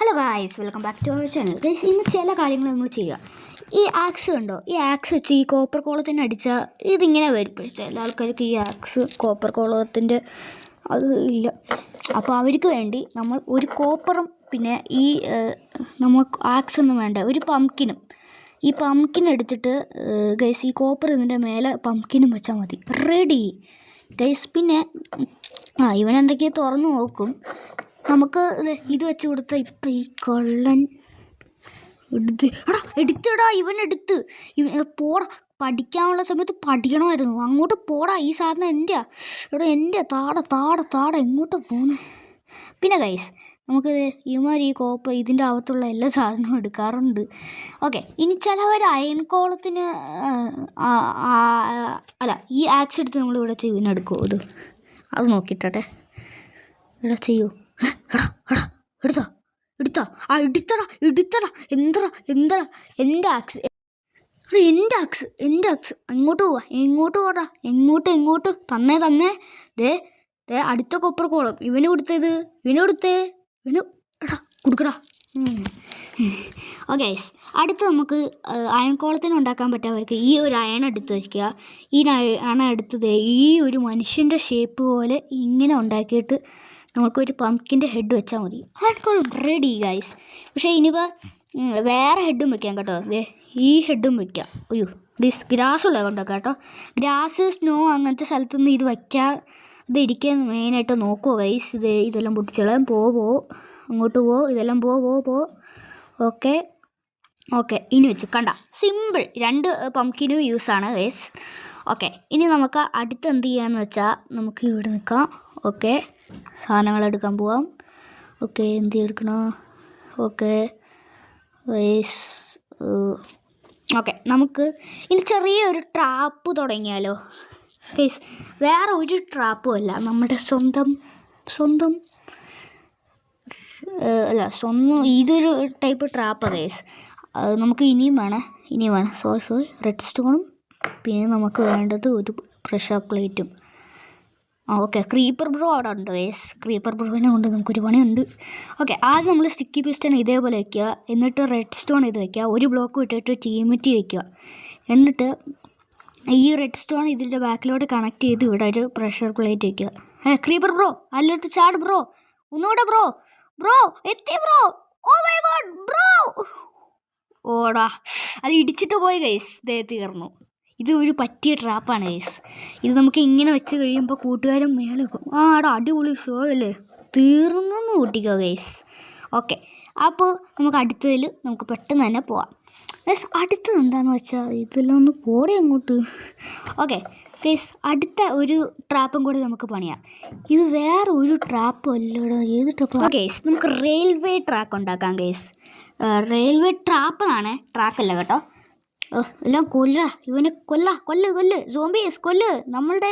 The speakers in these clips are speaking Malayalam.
Hello guys, welcome back to our channel. Guys, ഇന്ന് ചില കാര്യങ്ങൾ നമ്മൾ ചെയ്യുക. ഈ ആക്സ് കണ്ടോ, ഈ ആക്സ് വെച്ച് ഈ കോപ്പർ കോളത്തിന് അടിച്ചാൽ ഇതിങ്ങനെ വരും. പക്ഷേ ചില ആൾക്കാർക്ക് ഈ ആക്സ് കോപ്പർ കോളത്തിൻ്റെ അത് ഇല്ല. അപ്പോൾ അവർക്ക് വേണ്ടി നമ്മൾ ഒരു കോപ്പറും പിന്നെ ഈ നമ്മൾ ആക്സ് ഒന്നും വേണ്ട, ഒരു പംകിനും ഈ പംകിൻ എടുത്തിട്ട് ഗൈസ് ഈ കോപ്പർ ഇതിൻ്റെ മേലെ പംകിനും വെച്ചാൽ മതി. Ready guys. പിന്നെ ഇവനെന്തൊക്കെയാണ് തുറന്നു നോക്കും. നമുക്ക് ഇത് വെച്ച് കൊടുത്താൽ ഇപ്പം ഈ കള്ളൻ എടുത്തടാ, ഇവൻ പോടാ. പഠിക്കാനുള്ള സമയത്ത് പഠിക്കണമായിരുന്നു. അങ്ങോട്ട് പോടാ, ഈ സാധനം എൻ്റെ താട എങ്ങോട്ട് പോകുന്നു. പിന്നെ ഗൈസ്, നമുക്ക് ഇവന്മാർ ഈ കോപ്പ് ഇതിൻ്റെ അകത്തുള്ള എല്ലാ സാധനവും എടുക്കാറുണ്ട്. ഓക്കെ, ഇനി ചിലവർ അയൺ കോളത്തിന് അല്ല, ഈ ആക്സ് എടുത്ത് നമ്മൾ ഇവിടെ ഇതിനെടുക്കുമോ? അത് നോക്കിയിട്ടെ ഇവിടെ ചെയ്യൂ. എടുത്താ എന്താ എൻ്റെ ആക്സ് അങ്ങോട്ട് പോവാ. എങ്ങോട്ട് തന്നേ ദേ അടുത്ത കൊപ്പർ കോളം ഇവന് കൊടുത്തേ കൊടുക്കടാ. ഓക്കെ, അടുത്ത് നമുക്ക് അയൺ കോളത്തിന് ഉണ്ടാക്കാൻ പറ്റാത്തവർക്ക് ഈ ഒരു അയൺ എടുത്ത് വയ്ക്കുക. ഈ അയൺ എടുത്തത് ഈ ഒരു മനുഷ്യൻ്റെ ഷേപ്പ് പോലെ ഇങ്ങനെ ഉണ്ടാക്കിയിട്ട് നമുക്കൊരു പംകിൻ്റെ ഹെഡ് വെച്ചാൽ മതി. Iron column ready guys. പക്ഷേ ഇനിയിപ്പോൾ വേറെ ഹെഡും വെക്കാം കേട്ടോ. ഈ ഹെഡും വെക്കാം. അയ്യോ, ഗ്രാസ് ഉള്ളത് കൊണ്ടൊക്കെ കേട്ടോ. ഗ്രാസ്, സ്നോ അങ്ങനത്തെ സ്ഥലത്തൊന്നും ഇത് ഇത് ഇരിക്കാൻ മെയിനായിട്ട് നോക്കുമോ ഗൈസ്. ഇതെല്ലാം പൊട്ടിച്ചോളാം. അങ്ങോട്ട് ഇതെല്ലാം പോ. ഓക്കെ ഇനി വെച്ചു കണ്ട, സിമ്പിൾ. 2 പംകിനും യൂസാണ് ഗൈസ്. ഓക്കെ, ഇനി നമുക്ക് അടുത്ത് എന്ത് ചെയ്യാന്ന് വെച്ചാൽ നമുക്ക് ഇവിടെ നിൽക്കാം. ഓക്കെ, സാധനങ്ങൾ എടുക്കാൻ പോവാം. ഓക്കെ, എന്ത് എടുക്കണോ? ഓക്കെ ഗൈസ്, ഓക്കെ നമുക്ക് ഇനി ചെറിയൊരു ട്രാപ്പ് തുടങ്ങിയാലോ ഗൈസ്. വേറെ ഒരു ട്രാപ്പും അല്ല, നമ്മുടെ സ്വന്തം ഇതൊരു ടൈപ്പ് ട്രാപ്പാണ് ഗൈസ്. നമുക്ക് ഇനിയും വേണം സോറി റെഡ് സ്റ്റോണും പിന്നെ നമുക്ക് വേണ്ടത് ഒരു പ്രഷർ പ്ലേറ്റും. ഓക്കെ, ക്രീപ്പർ ബ്രോ അവിടെ ഉണ്ട് ഗൈസ്. ക്രീപ്പർ ബ്രോവിനെ കൊണ്ട് നമുക്കൊരു പണിയുണ്ട്. ഓക്കെ, ആദ്യം നമ്മൾ സ്റ്റിക്കി പിസ്റ്റൺ ഇതേപോലെ വയ്ക്കുക. എന്നിട്ട് റെഡ് സ്റ്റോൺ ഇത് വയ്ക്കുക. ഒരു ബ്ലോക്ക് വിട്ടിട്ട് ടീമിറ്റി വയ്ക്കുക. എന്നിട്ട് ഈ റെഡ് സ്റ്റോൺ ഇതിൻ്റെ ബാക്കിലോട്ട് കണക്ട് ചെയ്ത് ഇവിടെ ഒരു പ്രഷർ പ്ലേറ്റ് വയ്ക്കുക. ക്രീപ്പർ ബ്രോ അല്ലട്ട് ചാട് ബ്രോ, ഒന്നുകൂടെ ബ്രോ എത്തി bro. Oh my God bro, ഓടാ, അത് ഇടിച്ചിട്ട് പോയി ഗൈസ്. തീർന്നു. ഇത് ഒരു പറ്റിയ ട്രാപ്പാണ് ഗൈസ്. ഇത് നമുക്ക് ഇങ്ങനെ വെച്ച് കഴിയുമ്പോൾ കൂട്ടുകാരും മേലെ അടിപൊളി ഷോ അല്ലേ, തീർന്നു കൂട്ടിക്കോ ഗൈസ്. ഓക്കെ, അപ്പോൾ നമുക്ക് അടുത്തതിൽ നമുക്ക് പെട്ടെന്ന് തന്നെ പോവാം ഗൈസ്. അടുത്തത് എന്താണെന്ന് വെച്ചാൽ ഇതെല്ലാം ഒന്ന് പോടെ അങ്ങോട്ട്. ഓക്കെ ഗൈസ്, അടുത്ത ഒരു ട്രാപ്പും കൂടി നമുക്ക് പണിയാം. ഇത് വേറെ ഒരു ട്രാപ്പും അല്ലടോ. ഏത് ട്രാപ്പ്? ഗൈസ്, നമുക്ക് റെയിൽവേ ട്രാക്ക് ഉണ്ടാക്കാം ഗൈസ്. റെയിൽവേ ട്രാക്കല്ല കേട്ടോ. എല്ലാം ഇവനെ കൊല്ല് സോംബീസ് കൊല്ല്. നമ്മളുടെ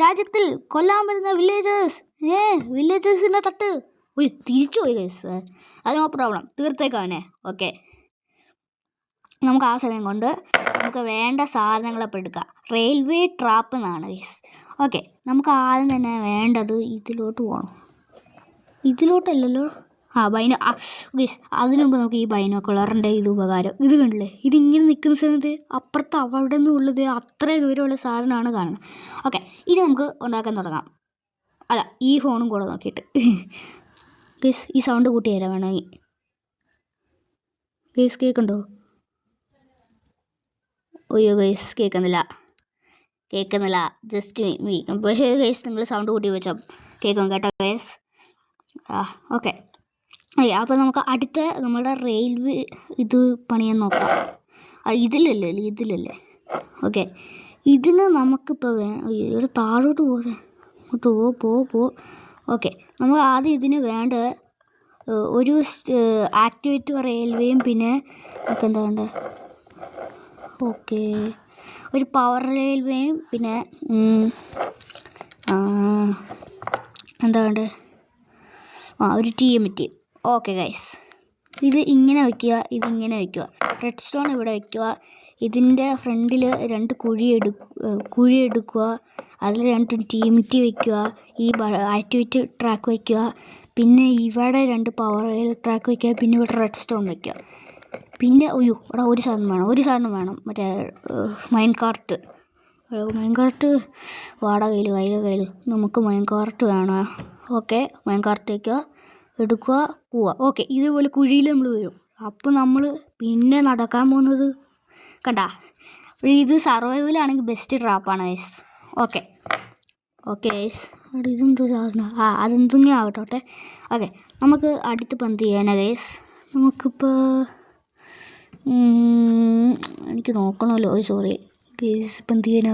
രാജ്യത്തിൽ കൊല്ലാൻ വരുന്ന വില്ലേജേഴ്സിൻ്റെ തട്ട് തിരിച്ചു പോയി ഗൈസ്. അത് നോ പ്രോബ്ലം, തീർത്തേക്കവനെ. ഓക്കെ, നമുക്ക് ആ സമയം കൊണ്ട് നമുക്ക് വേണ്ട സാധനങ്ങളപ്പോൾ എടുക്കാം. റെയിൽവേ ട്രാപ്പ് എന്നാണ് ഗൈസ്. ഓക്കെ, നമുക്ക് ആദ്യം തന്നെ വേണ്ടത് ഇതിലോട്ട് പോകണം. ഇതിലോട്ടല്ലല്ലോ, ഗൈസ് അതിനു മുമ്പ് നമുക്ക് ഈ ബൈനോക്കുലറിൻ്റെ ഇത് ഉപകാരം. ഇത് കണ്ടില്ലേ, ഇതിങ്ങനെ നിൽക്കുന്ന സമയത്ത് അപ്പുറത്ത് അവിടെ നിന്നുള്ളത് അത്ര ദൂരമുള്ള സാധനമാണ് കാണുന്നത്. ഓക്കെ, ഇനി നമുക്ക് ഉണ്ടാക്കാൻ തുടങ്ങാം. അല്ല, ഈ ഫോണും കൂടെ നോക്കിയിട്ട് ഗൈസ് ഈ സൗണ്ട് കൂട്ടി തരാം വേണമെങ്കിൽ. ഗൈസ് കേൾക്കുന്നുണ്ടോ? അയ്യോ ഗൈസ് കേൾക്കുന്നില്ല. ജസ്റ്റ് പക്ഷേ ഗൈസ് നിങ്ങൾ സൗണ്ട് കൂട്ടി വെച്ചാൽ കേൾക്കും കേട്ടോ ഗൈസ്. ഓക്കെ, അപ്പോൾ നമുക്ക് അടുത്ത നമ്മുടെ റെയിൽവേ ഇത് പണിയാൻ നോക്കാം. ഇതിലല്ലേ. ഓക്കെ, ഇതിന് നമുക്കിപ്പോൾ ഇവിടെ താഴോട്ട് അങ്ങോട്ട് പോ. ഓക്കെ, നമുക്ക് ആദ്യം ഇതിന് വേണ്ട ഒരു ആക്ടിവേറ്റ് റെയിൽവേയും പിന്നെ നമുക്ക് എന്താ വേണ്ടത്? ഓക്കെ, ഒരു പവർ റെയിൽവേയും പിന്നെ എന്താ വേണ്ടത്? ഒരു TMT. ഓക്കെ ഗൈസ്, ഇത് ഇങ്ങനെ വയ്ക്കുക, ഇതിങ്ങനെ വയ്ക്കുക. റെഡ് സ്റ്റോൺ ഇവിടെ വയ്ക്കുക. ഇതിൻ്റെ ഫ്രണ്ടിൽ 2 കുഴി എടുക്കുക. അതിൽ 2 TMT വയ്ക്കുക. ഈ ആക്ടിവേറ്റ് ട്രാക്ക് വയ്ക്കുക. പിന്നെ ഇവിടെ 2 പവർ ട്രാക്ക് വയ്ക്കുക. പിന്നെ ഇവിടെ റെഡ് സ്റ്റോൺ വയ്ക്കുക. പിന്നെ ഇവിടെ ഒരു സാധനം വേണം മറ്റേ മൈൻ കാർട്ട് കയ്യിൽ നമുക്ക് മൈൻ കാർട്ട് വേണം. ഓക്കെ, മൈൻ കാർട്ട് വയ്ക്കുക, എടുക്കുക, പോവുക. ഓക്കെ, ഇതുപോലെ കുഴിയിൽ നമ്മൾ വീഴും. അപ്പോൾ നമ്മൾ പിന്നെ നടക്കാൻ പോകുന്നത് കണ്ടാ, ഇത് സർവൈവലാണെങ്കിൽ ബെസ്റ്റ് ട്രാപ്പാണ് ഗൈസ്. ഓക്കെ ഗൈസ്, അവിടെ ഇതെന്തോ സാധനം, അതെന്തെങ്കിലും ആവട്ടെ. ഓക്കെ, നമുക്ക് അടുത്തിപ്പോൾ എന്ത് ചെയ്യാനാ ഗൈസ്? നമുക്കിപ്പോൾ എനിക്ക് നോക്കണമല്ലോ. സോറി ഗൈസ്, ഇപ്പം എന്ത് ചെയ്യാനാ?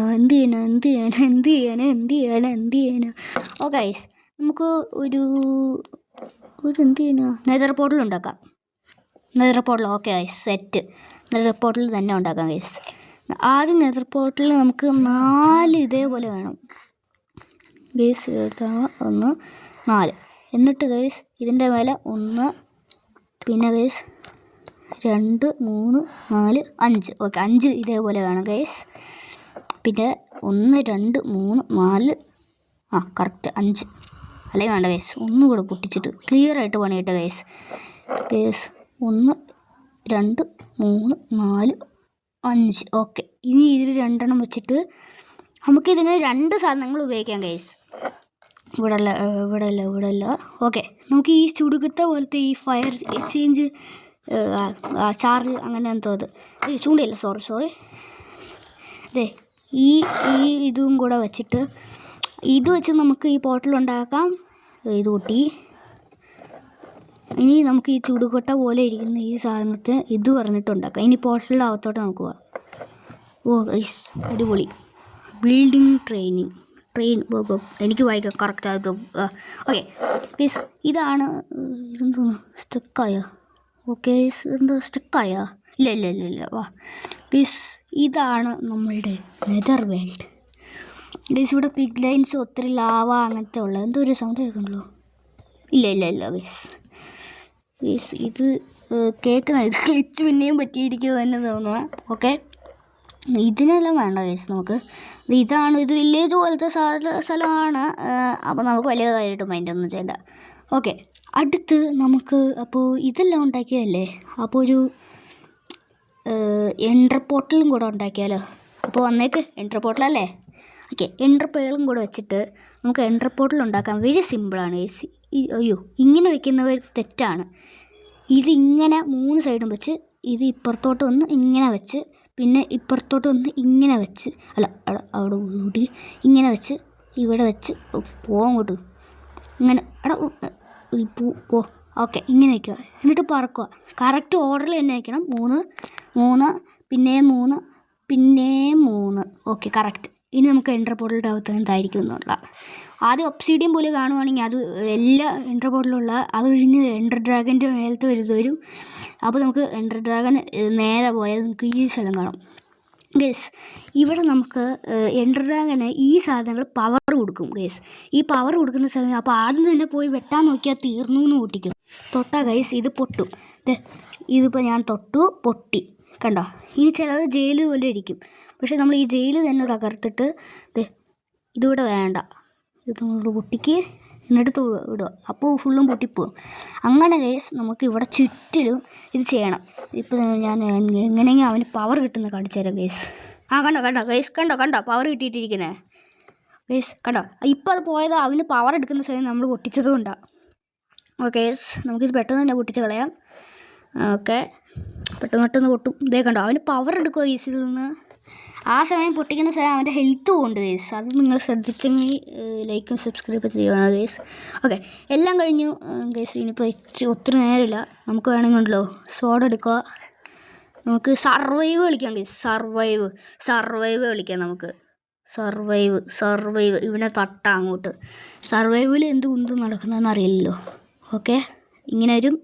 ഓക്കെ ഗൈസ്, നമുക്ക് ഒരു എന്ത് ചെയ്യാനാ, നെതർ പോർട്ടൽ ഉണ്ടാക്കാം. Okay guys, set. Nether portal തന്നെ ഉണ്ടാക്കാം ഗൈസ്. ആദ്യം നെതർ പോർട്ടലിൽ നമുക്ക് 4 ഇതേപോലെ വേണം ഗൈസ്. എടുത്താൽ 1 4. എന്നിട്ട് ഗൈസ് ഇതിൻ്റെ മേലെ 1, പിന്നെ ഗൈസ് 2 3 4 5. ഓക്കെ, 5 ഇതേപോലെ വേണം ഗൈസ്. പിന്നെ 1 2 3 4 കറക്റ്റ് 5. അല്ലെങ്കിൽ വേണ്ട ഗൈസ്, ഒന്നുകൂടെ പൊട്ടിച്ചിട്ട് ക്ലിയറായിട്ട് പണിയിട്ട ഗൈസ്. 1 2 3 4 5. ഓക്കെ, ഇനി ഇതിൽ 2 എണ്ണം വെച്ചിട്ട് നമുക്കിതിന് 2 സാധനങ്ങൾ ഉപയോഗിക്കാം ഗൈസ്. ഇവിടെയല്ല. ഓക്കെ, നമുക്ക് ഈ ചുടുകത്ത പോലത്തെ ഈ ഫയർ എക്സ്ചേഞ്ച് ചാർജ് അങ്ങനെ എന്തോ അത് ചൂണ്ടയില്ല, സോറി. അതെ, ഈ ഇതും കൂടെ വെച്ചിട്ട് ഇത് വെച്ച് നമുക്ക് ഈ പോർട്ടൽ ഉണ്ടാക്കാം. ഇത് കൂട്ടി ഇനി നമുക്ക് ഈ ചുടുകൊട്ട പോലെ ഇരിക്കുന്ന ഈ സാധനത്തെ ഇത് പറഞ്ഞിട്ട് ഉണ്ടാക്കാം. ഇനി പോർട്ടലിൻ്റെ അകത്തോട്ട് നമുക്ക് പോവാം. ഗൈസ്, അടിപൊളി. ബിൽഡിംഗ് ട്രെയിൻ എനിക്ക് വായിക്കാം കറക്റ്റായിട്ട്. ഓക്കെ ഗൈസ്, ഇതാണ്. ഇതെന്തോന്നു സ്റ്റക്കായോ? ഓക്കെ ഗൈസ്, എന്താ സ്റ്റക്കായോ? ഇല്ല. വാ ഗൈസ്, ഇതാണ് നമ്മളുടെ നെതർ വേൾഡ് ഗൈസ്. ഇവിടെ പിഗ് ലൈൻസ്, ഒത്തിരി ലാവ അങ്ങനത്തെ ഉള്ളത്. എന്തോ ഒരു സൗണ്ട് കേൾക്കണല്ലോ. ഇല്ല ഗൈസ്. ഇത് കേൾക്കുന്നത് ക്ലിച്ച് പിന്നെയും പറ്റിയിരിക്കുമോ എന്ന് തോന്നുക. ഓക്കെ, ഇതിനെല്ലാം വേണ്ട ഗൈസ്. നമുക്ക് ഇത് വില്ലേജ് പോലത്തെ സ്ഥലമാണ്. അപ്പോൾ നമുക്ക് വലിയ കാര്യമായിട്ട് മൈൻഡൊന്നും ചെയ്യണ്ട. ഓക്കെ, അടുത്ത് നമുക്ക് അപ്പോൾ ഇതെല്ലാം ഉണ്ടാക്കിയതല്ലേ, അപ്പോൾ ഒരു എൻഡർ പോർട്ടലും കൂടെ ഉണ്ടാക്കിയാലോ? അപ്പോൾ വന്നേക്ക്, എൻഡർ പോർട്ടലല്ലേ? ഓക്കെ, എൻഡർ പേളും കൂടെ വെച്ചിട്ട് നമുക്ക് എൻഡർ പോർട്ടൽ ഉണ്ടാക്കാൻ വെരി സിമ്പിളാണ് ഗൈസ്. ഇങ്ങനെ വെക്കുന്നവർ തെറ്റാണ്. ഇതിങ്ങനെ 3 സൈഡും വെച്ച്, ഇത് ഇപ്പുറത്തോട്ട് ഒന്ന് ഇങ്ങനെ വെച്ച്, പിന്നെ ഇപ്പുറത്തോട്ട് ഒന്ന് ഇങ്ങനെ വെച്ച്, അവിടെ കൂടി ഇങ്ങനെ വെച്ച്, ഇവിടെ വെച്ച് പോകോട്ട് ഇങ്ങനെ പോ. ഓക്കെ, ഇങ്ങനെ വയ്ക്കുക. എന്നിട്ട് പറക്കുക. കറക്റ്റ് ഓർഡറിൽ തന്നെ വയ്ക്കണം. 3 പിന്നെ 3. Okay, correct. ഇനി നമുക്ക് എൻഡർ പോർട്ടലിൻ്റെ അകത്ത് എന്തായിരിക്കും എന്നുള്ള ആദ്യം ഒബ്സിഡിയൻ പോലെ കാണുവാണെങ്കിൽ അത് എല്ലാ എൻഡർ പോർട്ടലുള്ള അത് കഴിഞ്ഞ് എൻഡർ ഡ്രാഗൻ്റെ മേലത്തെ വരും. അപ്പോൾ നമുക്ക് എൻഡർ ഡ്രാഗൻ നേരെ പോയാൽ നമുക്ക് ഈ സ്ഥലം കാണാം ഗേസ്. ഇവിടെ നമുക്ക് എൻഡർ ഡ്രാഗന് ഈ സാധനങ്ങൾ പവർ കൊടുക്കും ഗേസ്. ഈ പവർ കൊടുക്കുന്ന സമയം അപ്പോൾ ആദ്യം തന്നെ പോയി വെട്ടാൻ നോക്കിയാൽ തീർന്നു എന്ന് പൊട്ടിക്കും. തൊട്ടാ ഗൈസ് ഇത് പൊട്ടും. ഇതിപ്പോൾ ഞാൻ തൊട്ടു, പൊട്ടി, കണ്ടോ? ഇനി ചിലത് ജയിൽ പോലെ ഇരിക്കും. പക്ഷെ നമ്മൾ ഈ ജയിൽ തന്നെ തകർത്തിട്ട് ഇതിവിടെ വേണ്ട, ഇത് നമ്മൾ പൊട്ടിക്ക് എന്നിട്ട് വിടുക. അപ്പോൾ ഫുള്ളും പൊട്ടിപ്പോവും. അങ്ങനെ ഗൈസ് നമുക്ക് ഇവിടെ ചുറ്റിലും ഇത് ചെയ്യണം. ഇപ്പോൾ ഞാൻ എങ്ങനെയെങ്കിലും അവന് പവർ കിട്ടുന്ന കാണിച്ചു തരാം ഗൈസ്. കണ്ടോ ഗൈസ്, കണ്ടോ പവർ കിട്ടിയിട്ടിരിക്കുന്നത് ഗൈസ്, കണ്ടോ? ഇപ്പോൾ അത് പോയത് അവന് പവർ എടുക്കുന്ന സമയം നമ്മൾ പൊട്ടിച്ചത് കൊണ്ടാണ്. ഓക്കെ ഗൈസ്, നമുക്കിത് പെട്ടെന്ന് തന്നെ പൊട്ടിച്ച് കളയാം. ഓക്കെ, പെട്ടെന്ന് പൊട്ടും. ഇതേ കണ്ടോ, അവന് പവർ എടുക്കുക ഗൈസ് ഇതിൽ നിന്ന്. ആ സമയം പൊട്ടിക്കുന്ന സമയം അവൻ്റെ ഹെൽത്ത് പോകുന്നുണ്ട് ഗൈസ്. അത് നിങ്ങൾ ശ്രദ്ധിച്ചെങ്കിൽ ലൈക്കും സബ്സ്ക്രൈബ് ചെയ്യണം ഗൈസ്. ഓക്കെ, എല്ലാം കഴിഞ്ഞു ഗൈസ്. ഇനിയിപ്പോൾ ഒത്തിരി നേരമില്ല. നമുക്ക് വേണമെങ്കിലോ സോഡ എടുക്കുക. നമുക്ക് സർവൈവ് കളിക്കാം ഗൈസ്. സർവൈവ് കളിക്കാം നമുക്ക്. സർവൈവ് ഇവനെ തട്ടാം അങ്ങോട്ട്. സർവൈവിൽ എന്ത് കുന്തും നടക്കുന്നതെന്ന് അറിയില്ലല്ലോ. ഓക്കെ, ഇങ്ങനെ വരും.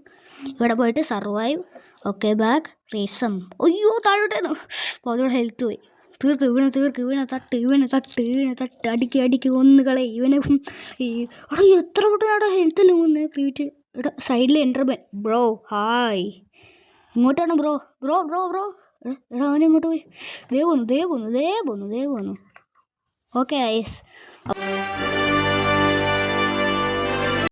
ഇവിടെ പോയിട്ട് സർവൈവ്. Okay, back റേസം. അയ്യോ, താഴോട്ടായിരുന്നു. അപ്പോൾ അതോടെ ഹെൽത്ത് പോയി. തീർക്ക് ഇവനെ തട്ട് അടിക്ക് ഒന്ന് കളയും ഇവനെ. എത്ര കൂട്ടാണ് ഹെൽത്തല്ലേ മൂന്ന് ക്രിയേറ്റ്. ഇവിടെ സൈഡിൽ എൻ്റർമെൻ ബ്രോ ഹായ്. ഇങ്ങോട്ടാണ് ബ്രോ. എടാ അവനെ ഇങ്ങോട്ട് പോയി. ദേ പോന്നു. Okay ice.